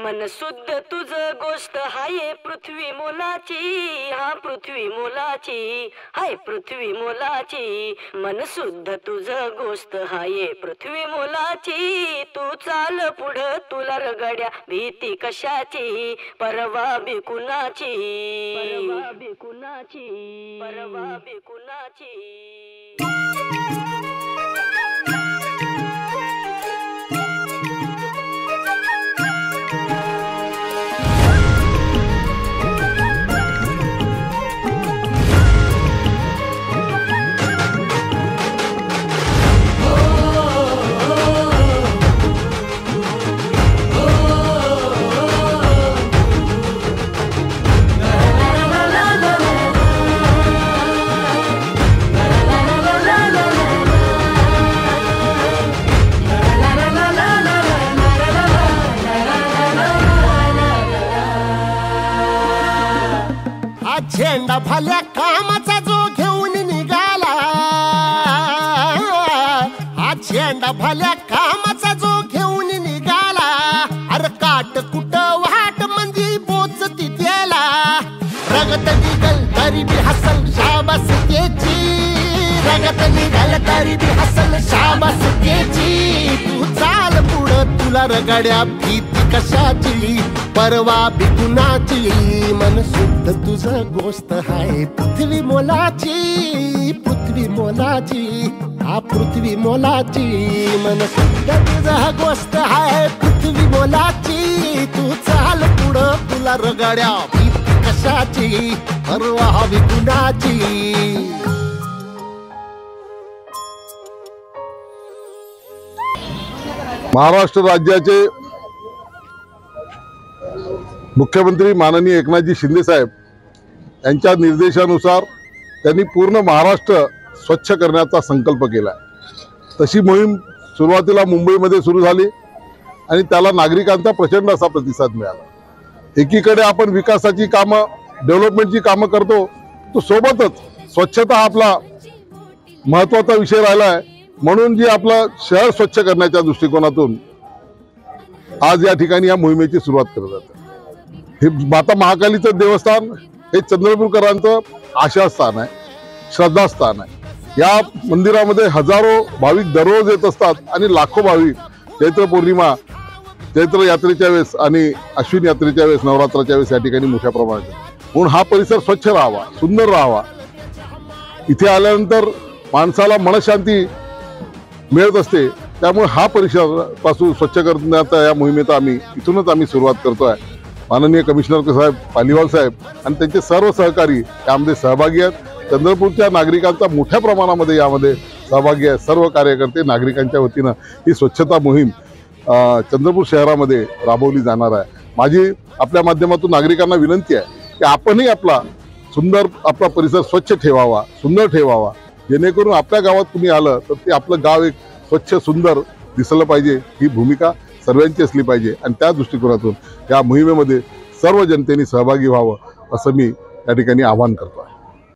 मन शुद्ध तुझ गोष्ट हाय पृथ्वी मोलाची, हा पृथ्वी मोलाची, हाय पृथ्वी मोलाची। मन शुद्ध तुझ गोष्ट हाय पृथ्वी मोलाची। तू चाल पुढं तुला रगड्या भीती कशाची, परवा बी कुणाची, परवा बी कुणाची, परवा बी कुणाची। झेंडा भल्या कामाचा जो घेऊन निघाला, हा झेंडा भल्या कामाचा जो घेऊन निघाला। अरे काट कुट वाट मंदी बोचती त्याला, रगत निघल तरी बी हसल शाबास त्याची, रगत निघल तरी बी हसल शाबास त्याची। तू चाल पुढं तुला रगड्या भीती कशाची, परवा बी कुणाची। मन शुद्ध तुझं गोष्ट हाय पृथ्वी मोलाची, पृथ्वी मोलाची, हा पृथ्वी मोलाची। मन शुद्ध तुझं गोष्ट हाय पृथ्वी मोलाची। तू चाल पुढं तुला रगड्या भीती कशाची, परवा बी कुणाची। महाराष्ट्र राज्याचे मुख्यमंत्री माननीय एकनाथजी शिंदे साहेब यांच्या निर्देशानुसार त्यांनी पूर्ण महाराष्ट्र स्वच्छ करण्याचा संकल्प केला। तशी मोहीम सुरुवातीला मुंबईमध्ये सुरू झाली आणि त्याला नागरिकांचा प्रचंड असा प्रतिसाद मिळाला। एकीकडे आपण विकासाची कामं, डेव्हलपमेंटची कामं करतो, तो सोबतच स्वच्छता हा आपला महत्त्वाचा विषय राहिला आहे। म्हणून जी आपलं शहर स्वच्छ करण्याच्या दृष्टिकोनातून आज या ठिकाणी या मोहिमेची सुरुवात करत जाते। हे माता महाकालीचं देवस्थान हे चंद्रपूरकरांचं आशास्थान आहे, श्रद्धास्थान आहे। या मंदिरामध्ये हजारो भाविक दररोज येत असतात आणि लाखो भाविक चैत्र पौर्णिमा, चैत्र यात्रेच्या वेळेस आणि अश्विन यात्रेच्या वेळेस, नवरात्राच्या वेळेस या ठिकाणी मोठ्या प्रमाणात येतात। म्हणून हा परिसर स्वच्छ राहावा, सुंदर राहावा, इथे आल्यानंतर माणसाला मनशांती मिळत असते। त्यामुळे हा परिसर पासून स्वच्छ करण्याचा या मोहिमेचा इथूनच आम्ही सुरुवात करतोय। माननीय कमिशनर साहेब, पालिवाल साहेब आणि त्यांचे सर्व सहकारी यामध्ये सहभागी आहेत। चंद्रपूरच्या नागरिकांचा मोठ्या प्रमाणामध्ये यामध्ये सहभागी आहे। सर्व कार्यकर्ते नागरिकांच्या वतीनं ही स्वच्छता मोहीम चंद्रपूर शहरामध्ये राबवली जाणार आहे। माझी आपल्या माध्यमातून नागरिकांना विनंती आहे की आपणही आपला परिसर स्वच्छ ठेवावा, सुंदर ठेवावा, जेणेकरून आपल्या गावात तुम्ही आलं तर ते आपलं गाव एक स्वच्छ सुंदर दिसलं पाहिजे। ही भूमिका सर्वांची असली पाहिजे आणि त्या दृष्टिकोनातून या मोहिमेमध्ये सर्व जनतेने सहभागी व्हावं असं मी या ठिकाणी आवाहन करतो आहे।